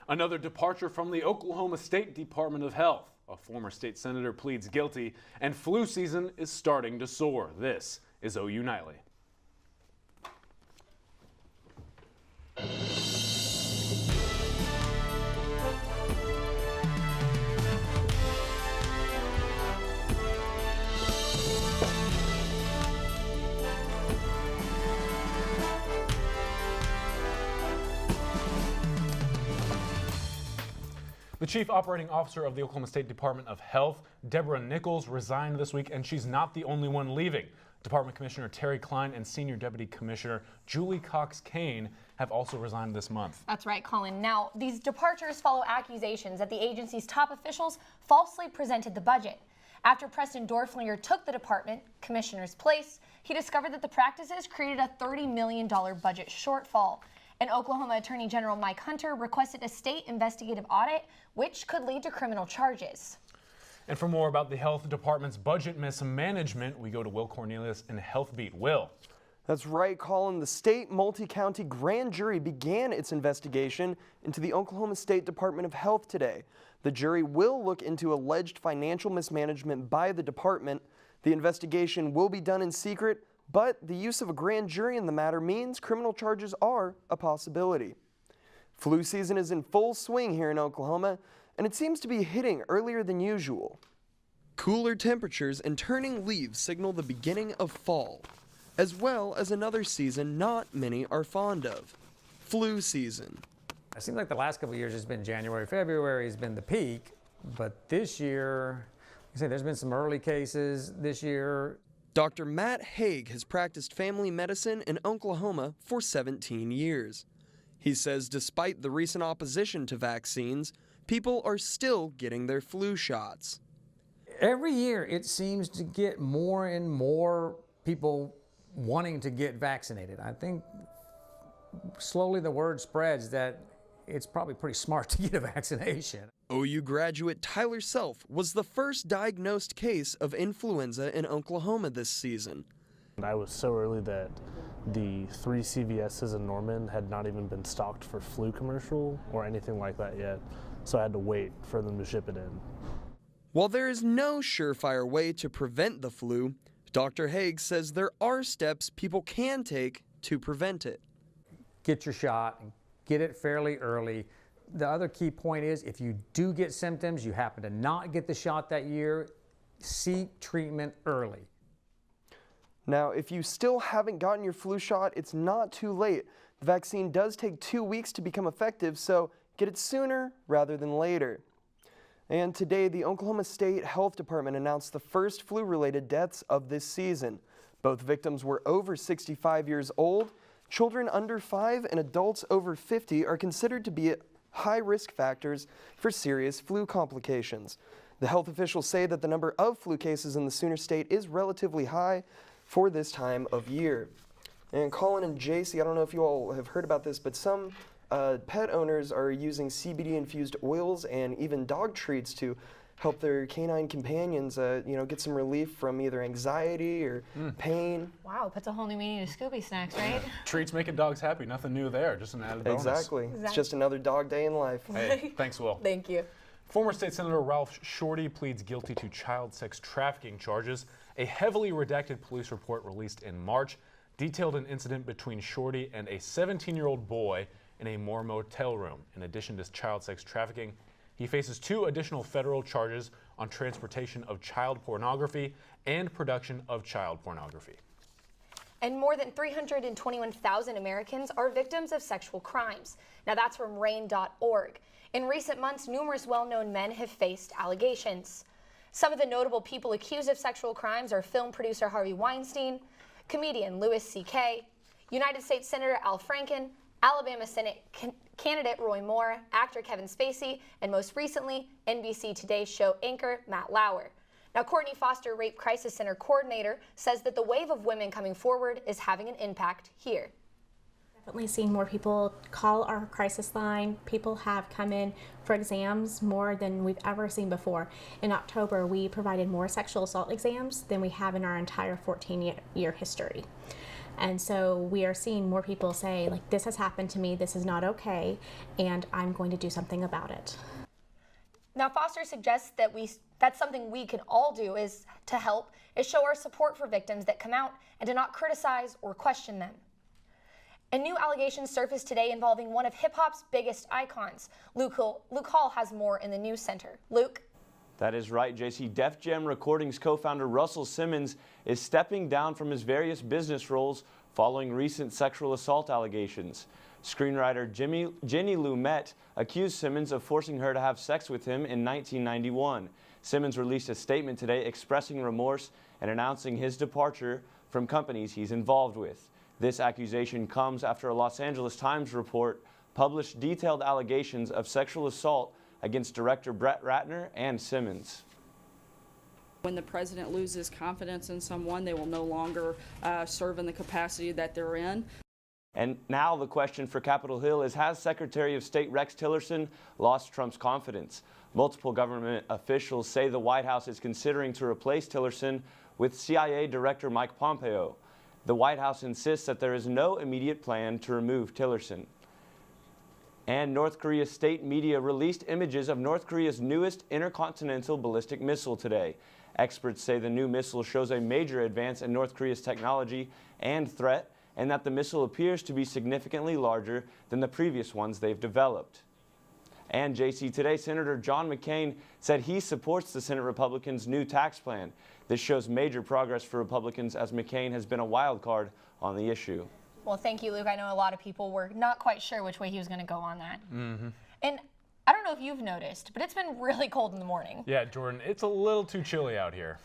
Another departure from the Oklahoma State Department of Health. A former state senator pleads guilty, and flu season is starting to soar. This is OU Nightly. The chief operating officer of the Oklahoma State Department of Health, Deborah Nichols, resigned this week, and she's not the only one leaving. Department Commissioner Terry Klein and Senior Deputy Commissioner Julie Cox-Kane have also resigned this month. That's right, Collin. Now, these departures follow accusations that the agency's top officials falsely presented the budget. After Preston Dorflinger took the department commissioner's place, he discovered that the practices created a $30 million budget shortfall. And Oklahoma Attorney General Mike Hunter requested a state investigative audit, which could lead to criminal charges. And for more about the health department's budget mismanagement, we go to Will Cornelius in Health Beat. Will. That's right, Collin. The state multi-county grand jury began its investigation into the Oklahoma State Department of Health today. The jury will look into alleged financial mismanagement by the department. The investigation will be done in secret, but the use of a grand jury in the matter means criminal charges are a possibility. Flu season is in full swing here in Oklahoma, and it seems to be hitting earlier than usual. Cooler temperatures and turning leaves signal the beginning of fall, as well as another season not many are fond of, flu season. It seems like the last couple of years has been January, February has been the peak, but this year, like I say, there's been some early cases this year. Dr. Matt Haig has practiced family medicine in Oklahoma for 17 years. He says despite the recent opposition to vaccines, people are still getting their flu shots. Every year it seems to get more and more people wanting to get vaccinated. I think slowly the word spreads that it's probably pretty smart to get a vaccination. OU graduate Tyler Self was the first diagnosed case of influenza in Oklahoma this season. I was so early that the 3 CVSs in Norman had not even been stocked for flu commercial or anything like that yet, so I had to wait for them to ship it in. While there is no surefire way to prevent the flu, Dr. Haig says there are steps people can take to prevent it. Get your shot and get it fairly early. The other key point is if you do get symptoms, you happen to not get the shot that year, seek treatment early. Now, if you still haven't gotten your flu shot, it's not too late. The vaccine does take 2 weeks to become effective, so get it sooner rather than later. And today, the Oklahoma State Health Department announced the first flu-related deaths of this season. Both victims were over 65 years old. Children under 5 and adults over 50 are considered to be at high risk factors for serious flu complications. The health officials say that the number of flu cases in the Sooner State is relatively high for this time of year. And Collin and Jaycie, I don't know if you all have heard about this, but some pet owners are using CBD-infused oils and even dog treats to help their canine companions, get some relief from either anxiety or pain. Wow, puts a whole new meaning to Scooby snacks, right? Treats making dogs happy. Nothing new there. Just an added bonus. Exactly. It's just another dog day in life. Hey, thanks, Will. Thank you. Former State Senator Ralph Shorty pleads guilty to child sex trafficking charges. A heavily redacted police report released in March detailed an incident between Shorty and a 17-year-old boy in a Moore motel room. In addition to child sex trafficking, he faces 2 additional federal charges on transportation of child pornography and production of child pornography. And more than 321,000 Americans are victims of sexual crimes. Now that's from RAINN.org. In recent months, numerous well-known men have faced allegations. Some of the notable people accused of sexual crimes are film producer Harvey Weinstein, comedian Louis C.K., United States Senator Al Franken, Alabama Senate candidate Roy Moore, actor Kevin Spacey, and most recently, NBC Today's show anchor Matt Lauer. Now, Courtney Foster, Rape Crisis Center coordinator, says that the wave of women coming forward is having an impact here. Definitely seeing more people call our crisis line. People have come in for exams more than we've ever seen before. In October, we provided more sexual assault exams than we have in our entire 14-year history. And so we are seeing more people say, like, this has happened to me, this is not okay, and I'm going to do something about it. Now, Foster suggests that that's something we can all do is to help, is show our support for victims that come out and to not criticize or question them. And new allegations surfaced today involving one of hip-hop's biggest icons. Luke Hall has more in the news center. Luke? That is right, Jaycie. Def Jam Recordings co-founder Russell Simmons is stepping down from his various business roles following recent sexual assault allegations. Screenwriter Jenny Lumet accused Simmons of forcing her to have sex with him in 1991. Simmons released a statement today expressing remorse and announcing his departure from companies he's involved with. This accusation comes after a Los Angeles Times report published detailed allegations of sexual assault against director Brett Ratner and Simmons. When the president loses confidence in someone, they will no longer serve in the capacity that they're in. And now the question for Capitol Hill is, has Secretary of State Rex Tillerson lost Trump's confidence? Multiple government officials say the White House is considering to replace Tillerson with CIA Director Mike Pompeo. The White House insists that there is no immediate plan to remove Tillerson. And North Korea's state media released images of North Korea's newest intercontinental ballistic missile today. Experts say the new missile shows a major advance in North Korea's technology and threat, and that the missile appears to be significantly larger than the previous ones they've developed. And Jaycie, today Senator John McCain said he supports the Senate Republicans' new tax plan. This shows major progress for Republicans as McCain has been a wild card on the issue. Well, thank you, Luke. I know a lot of people were not quite sure which way he was going to go on that. And I don't know if you've noticed, but it's been really cold in the morning. Yeah, Jordan, it's a little too chilly out here.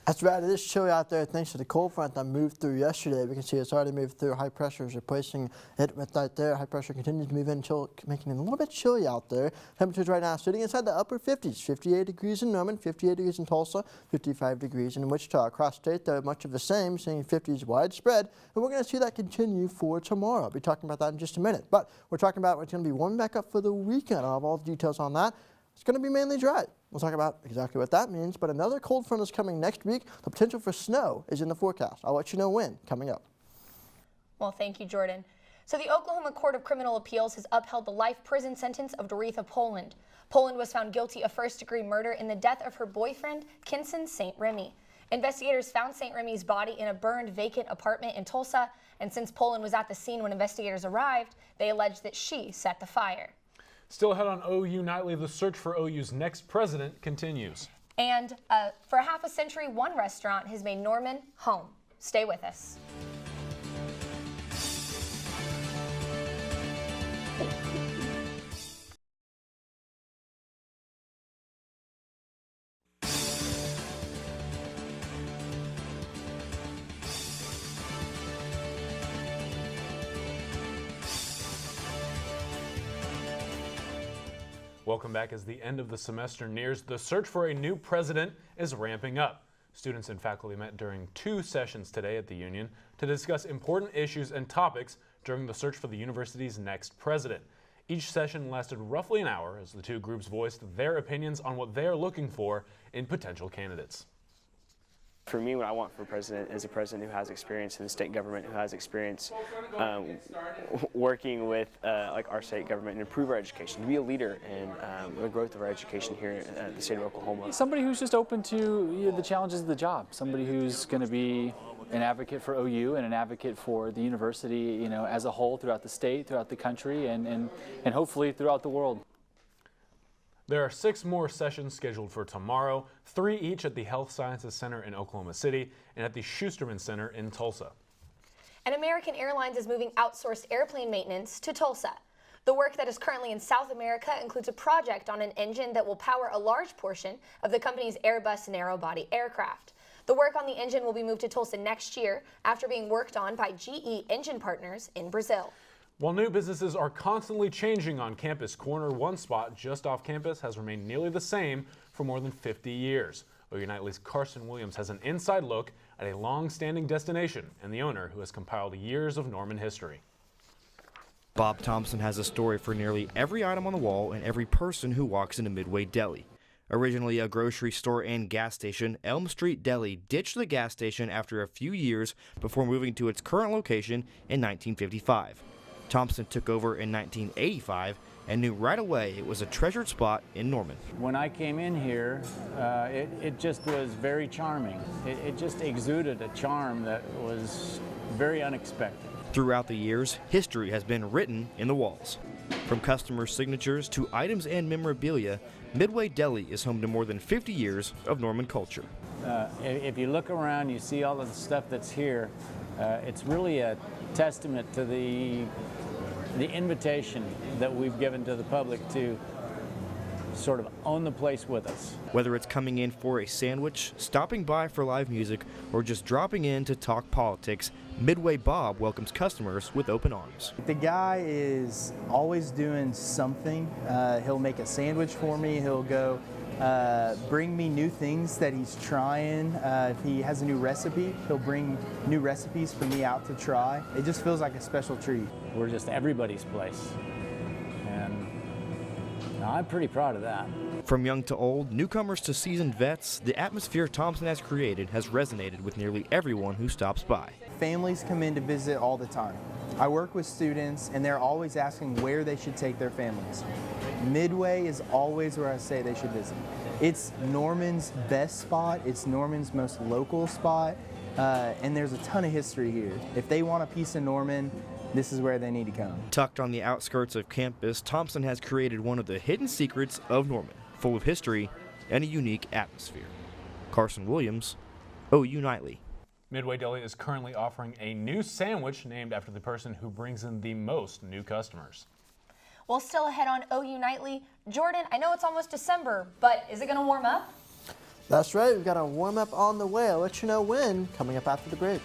That's right, it is chilly out there thanks to the cold front that moved through yesterday. We can see it's already moved through. High pressure is replacing it with right there. High pressure continues to move in, making it a little bit chilly out there. Temperatures right now sitting inside the upper 50s. 58 degrees in Norman, 58 degrees in Tulsa, 55 degrees in Wichita. Across state, though, much of the same, seeing 50s widespread. And we're going to see that continue for tomorrow. I'll be talking about that in just a minute. But we're talking about what's going to be warming back up for the weekend. I'll have all the details on that. It's going to be mainly dry. We'll talk about exactly what that means, but another cold front is coming next week. The potential for snow is in the forecast. I'll let you know when, coming up. Well, thank you, Jordan. So the Oklahoma Court of Criminal Appeals has upheld the life prison sentence of Doretha Poland. Poland was found guilty of first-degree murder in the death of her boyfriend, Kinson St. Remy. Investigators found St. Remy's body in a burned vacant apartment in Tulsa, and since Poland was at the scene when investigators arrived, they alleged that she set the fire. Still ahead on OU Nightly, the search for OU's next president continues. And for half a century, one restaurant has made Norman home. Stay with us. Welcome back. As the end of the semester nears, the search for a new president is ramping up. Students and faculty met during 2 sessions today at the Union to discuss important issues and topics during the search for the university's next president. Each session lasted roughly an hour as the 2 groups voiced their opinions on what they are looking for in potential candidates. For me, what I want for a president is a president who has experience in the state government, who has experience working with like our state government and improve our education, to be a leader in the growth of our education here in the state of Oklahoma. Somebody who's just open to the challenges of the job. Somebody who's going to be an advocate for OU and an advocate for the university, as a whole throughout the state, throughout the country, and hopefully throughout the world. There are 6 more sessions scheduled for tomorrow, 3 each at the Health Sciences Center in Oklahoma City and at the Schusterman Center in Tulsa. And American Airlines is moving outsourced airplane maintenance to Tulsa. The work that is currently in South America includes a project on an engine that will power a large portion of the company's Airbus narrow-body aircraft. The work on the engine will be moved to Tulsa next year after being worked on by GE engine partners in Brazil. While new businesses are constantly changing on campus, Corner One spot just off campus has remained nearly the same for more than 50 years. OU Nightly's Carson Williams has an inside look at a long-standing destination and the owner who has compiled years of Norman history. Bob Thompson has a story for nearly every item on the wall and every person who walks into Midway Deli. Originally a grocery store and gas station, Elm Street Deli ditched the gas station after a few years before moving to its current location in 1955. Thompson took over in 1985 and knew right away it was a treasured spot in Norman. When I came in here, it just was very charming. It just exuded a charm that was very unexpected. Throughout the years, history has been written in the walls. From customer signatures to items and memorabilia, Midway Deli is home to more than 50 years of Norman culture. If you look around, you see all of the stuff that's here. It's really a testament to the invitation that we've given to the public to sort of own the place with us. Whether it's coming in for a sandwich, stopping by for live music, or just dropping in to talk politics, Midway Bob welcomes customers with open arms. The guy is always doing something. He'll make a sandwich for me. He'll go bring me new things that he's trying. If he has a new recipe, he'll bring new recipes for me out to try. It just feels like a special treat. We're just everybody's place. And I'm pretty proud of that. From young to old, newcomers to seasoned vets, the atmosphere Thompson has created has resonated with nearly everyone who stops by. Families come in to visit all the time. I work with students and they're always asking where they should take their families. Midway is always where I say they should visit. It's Norman's best spot, it's Norman's most local spot, and there's a ton of history here. If they want a piece of Norman, this is where they need to come. Tucked on the outskirts of campus, Thompson has created one of the hidden secrets of Norman, full of history and a unique atmosphere. Carson Williams, OU Nightly. Midway Deli is currently offering a new sandwich named after the person who brings in the most new customers. Well, still ahead on OU Nightly, Jordan, I know it's almost December, but is it going to warm up? That's right, we've got a warm up on the way. I'll let you know when, coming up after the break.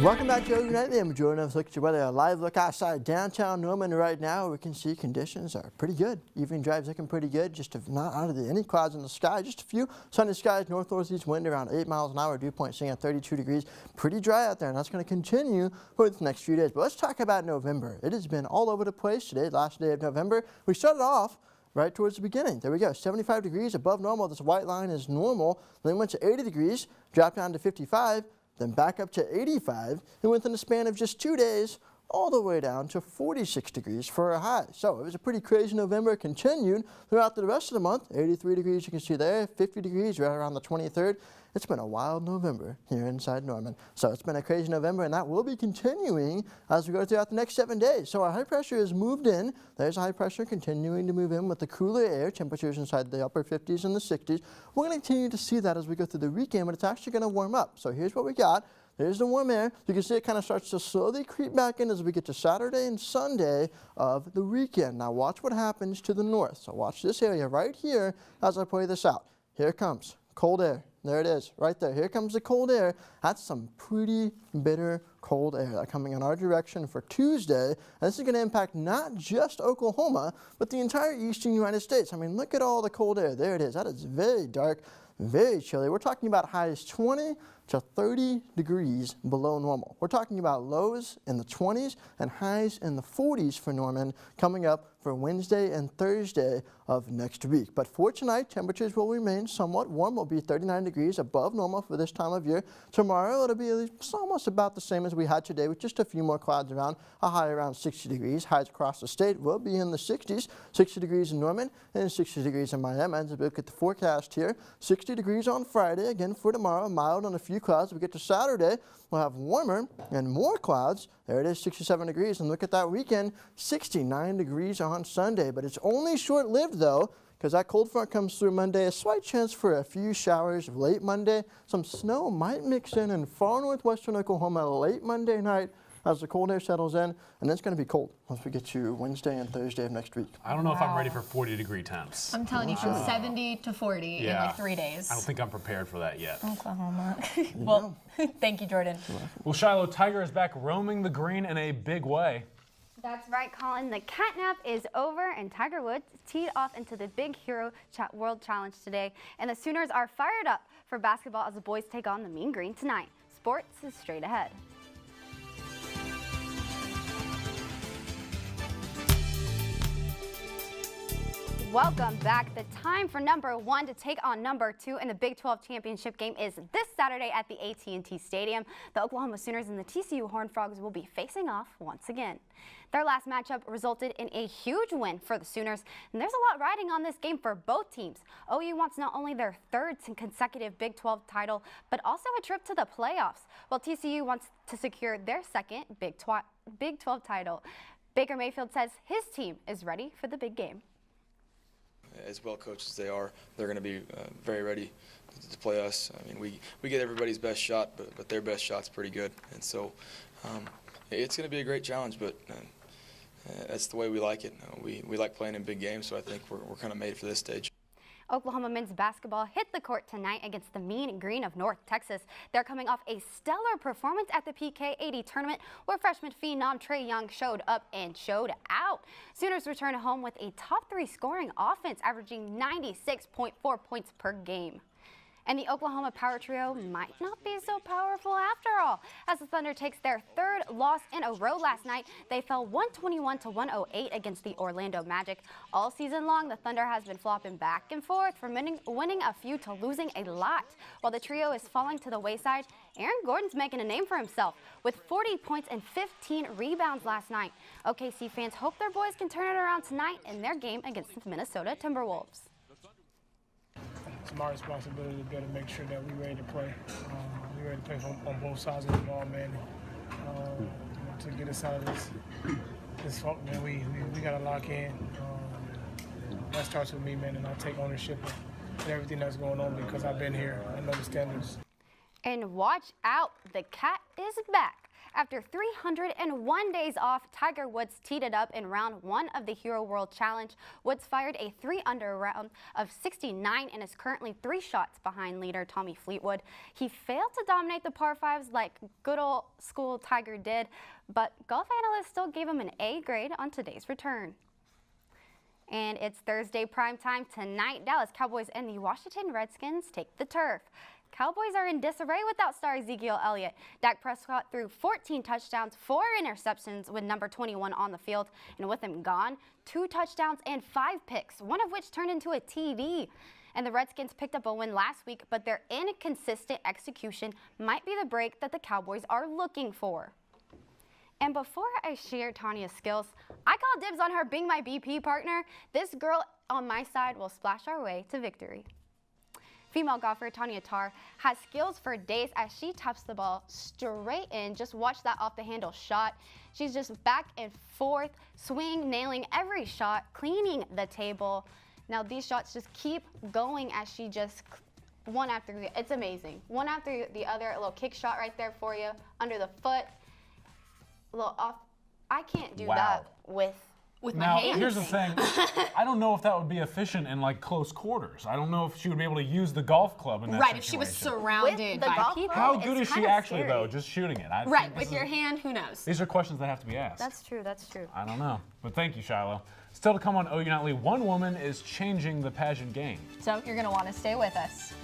Welcome back to OU Nightly. I'm Jordan. Let's look at your weather. A live look outside downtown Norman right now. We can see conditions are pretty good. Evening drive's looking pretty good. Just not out of any clouds in the sky. Just a few sunny skies. North-northeast wind around 8 miles an hour. Dew point sitting at 32 degrees. Pretty dry out there, and that's going to continue for the next few days. But let's talk about November. It has been all over the place today, last day of November. We started off right towards the beginning. There we go. 75 degrees above normal. This white line is normal. Then went to 80 degrees, dropped down to 55. Then back up to 85, and within the span of just 2 days, all the way down to 46 degrees for a high. So it was a pretty crazy November. It continued throughout the rest of the month. 83 degrees you can see there, 50 degrees right around the 23rd. It's been a wild November here inside Norman. So it's been a crazy November, and that will be continuing as we go throughout the next 7 days. So our high pressure has moved in. There's a high pressure continuing to move in with the cooler air, temperatures inside the upper 50s and the 60s. We're going to continue to see that as we go through the weekend, but it's actually going to warm up. So here's what we got. There's the warm air. You can see it kind of starts to slowly creep back in as we get to Saturday and Sunday of the weekend. Now watch what happens to the north. So watch this area right here as I play this out. Here it comes, cold air. There it is, right there. Here comes the cold air. That's some pretty bitter cold air coming in our direction for Tuesday. And this is going to impact not just Oklahoma, but the entire eastern United States. I mean, look at all the cold air. There it is. That is very dark, very chilly. We're talking about highs 20 to 30 degrees below normal. We're talking about lows in the 20s and highs in the 40s for Norman coming up for Wednesday and Thursday of next week. But for tonight, temperatures will remain somewhat warm. Will be 39 degrees above normal for this time of year. Tomorrow, it'll be almost about the same as we had today with just a few more clouds around, a high around 60 degrees. Highs across the state will be in the 60s, 60 degrees in Norman and 60 degrees in Miami. As we look at the forecast here, 60 degrees on Friday. Again, for tomorrow, mild on a few clouds. We get to Saturday, we'll have warmer and more clouds. There it is, 67 degrees. And look at that weekend, 69 degrees on Sunday. But it's only short-lived, though, because that cold front comes through Monday. A slight chance for a few showers late Monday. Some snow might mix in far northwestern Oklahoma late Monday night as the cold air settles in, and then it's going to be cold once we get to Wednesday and Thursday of next week. I don't know if I'm ready for 40-degree temps. I'm telling you, from 70 to 40 in like 3 days. I don't think I'm prepared for that yet. Oklahoma. Well, thank you, Jordan. Well, Shiloh, Tiger is back roaming the green in a big way. That's right, Collin. The catnap is over, and Tiger Woods teed off into the Big Hero World Challenge today. And the Sooners are fired up for basketball as the boys take on the Mean Green tonight. Sports is straight ahead. Welcome back. The time for number 1 to take on number 2 in the Big 12 championship game is this Saturday at the AT&T Stadium. The Oklahoma Sooners and the TCU Horned Frogs will be facing off once again. Their last matchup resulted in a huge win for the Sooners, and there's a lot riding on this game for both teams. OU wants not only their 3rd consecutive Big 12 title, but also a trip to the playoffs, while TCU wants to secure their 2nd Big 12 title. Baker Mayfield says his team is ready for the big game. As well coached as they are, they're going to be very ready to play us. I mean, we get everybody's best shot, but their best shot's pretty good. And so it's going to be a great challenge, but that's the way we like it. We like playing in big games, so I think we're kind of made for this stage. Oklahoma men's basketball hit the court tonight against the Mean Green of North Texas. They're coming off a stellar performance at the PK 80 tournament where freshman phenom Trae Young showed up and showed out. Sooners return home with a top 3 scoring offense, averaging 96.4 points per game. And the Oklahoma power trio might not be so powerful after all. As the Thunder takes their 3rd loss in a row last night, they fell 121 to 108 against the Orlando Magic. All season long, the Thunder has been flopping back and forth from winning a few to losing a lot. While the trio is falling to the wayside, Aaron Gordon's making a name for himself with 40 points and 15 rebounds last night. OKC fans hope their boys can turn it around tonight in their game against the Minnesota Timberwolves. It's my responsibility to be able to make sure that we're ready to play. We're ready to play on both sides of the ball, man. To get us out of this funk, man, we got to lock in. That starts with me, man, and I'll take ownership of everything that's going on because I've been here. I know the standards. And watch out, the cat is back. After 301 days off, Tiger Woods teed it up in round 1 of the Hero World Challenge. Woods fired a 3-under round of 69 and is currently 3 shots behind leader Tommy Fleetwood. He failed to dominate the par 5s like good old school Tiger did, but golf analysts still gave him an A grade on today's return. And it's Thursday prime time tonight. Dallas Cowboys and the Washington Redskins take the turf. Cowboys are in disarray without star Ezekiel Elliott. Dak Prescott threw 14 touchdowns, 4 interceptions with number 21 on the field. And with him gone, 2 touchdowns and 5 picks, one of which turned into a TD. And the Redskins picked up a win last week, but their inconsistent execution might be the break that the Cowboys are looking for. And before I share Tanya's skills, I call dibs on her being my BP partner. This girl on my side will splash our way to victory. Female golfer Tanya Tarr has skills for days as she taps the ball straight in. Just watch that off the handle shot. She's just back and forth, swing, nailing every shot, cleaning the table. Now these shots just keep going as she just one after the other. It's amazing. One after the other, a little kick shot right there for you, under the foot, a little off. I can't do that with now, my hands. here's the thing. I don't know if that would be efficient in like close quarters. I don't know if she would be able to use the golf club in that situation. Right, if she was surrounded by people. How good is she actually, though, just shooting it? Right, with your hand, who knows? These are questions that have to be asked. That's true, that's true. I don't know. But thank you, Shiloh. Still to come on OU Nightly, one woman is changing the pageant game. So you're going to want to stay with us.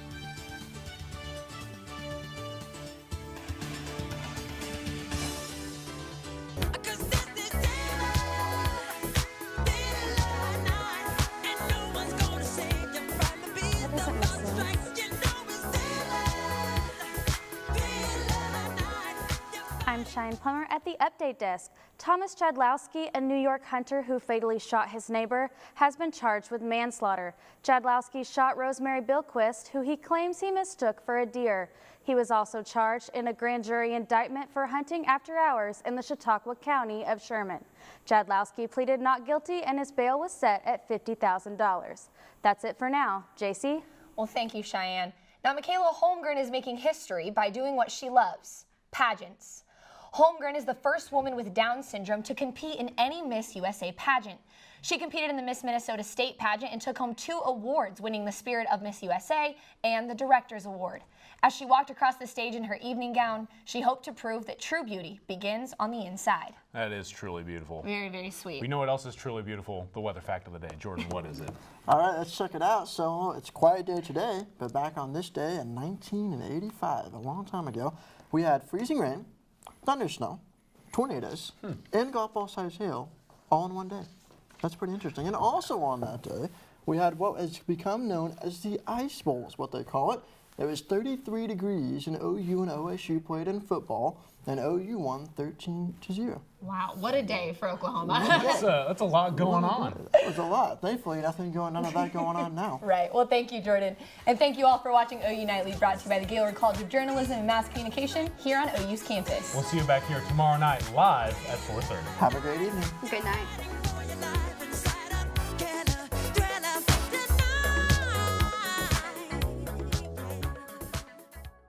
I'm Cheyenne Plummer at the Update Desk. Thomas Jadlowski, a New York hunter who fatally shot his neighbor, has been charged with manslaughter. Jadlowski shot Rosemary Bilquist, who he claims he mistook for a deer. He was also charged in a grand jury indictment for hunting after hours in the Chautauqua County of Sherman. Jadlowski pleaded not guilty and his bail was set at $50,000. That's it for now. Jaycie? Well, thank you, Cheyenne. Now, Michaela Holmgren is making history by doing what she loves, pageants. Holmgren is the first woman with Down syndrome to compete in any Miss USA pageant. She competed in the Miss Minnesota State pageant and took home 2 awards, winning the Spirit of Miss USA and the Director's Award. As she walked across the stage in her evening gown, she hoped to prove that true beauty begins on the inside. That is truly beautiful. Very, very sweet. We know what else is truly beautiful, the weather fact of the day. Jordan, what is it? All right, let's check it out. So it's a quiet day today, but back on this day in 1985, a long time ago, we had freezing rain, thunder snow, tornadoes, and golf ball size hail all in one day. That's pretty interesting. And also on that day, We had what has become known as the Ice Bowl, is what they call it. It was 33 degrees, and OU and OSU played in football, and OU won 13-0. Wow, what a day for Oklahoma. That's a lot going on. That was a lot. Thankfully, none of that going on now. Right. Well, thank you, Jordan. And thank you all for watching OU Nightly, brought to you by the Gaylord College of Journalism and Mass Communication here on OU's campus. We'll see you back here tomorrow night live at 4:30. Have a great evening. Good night.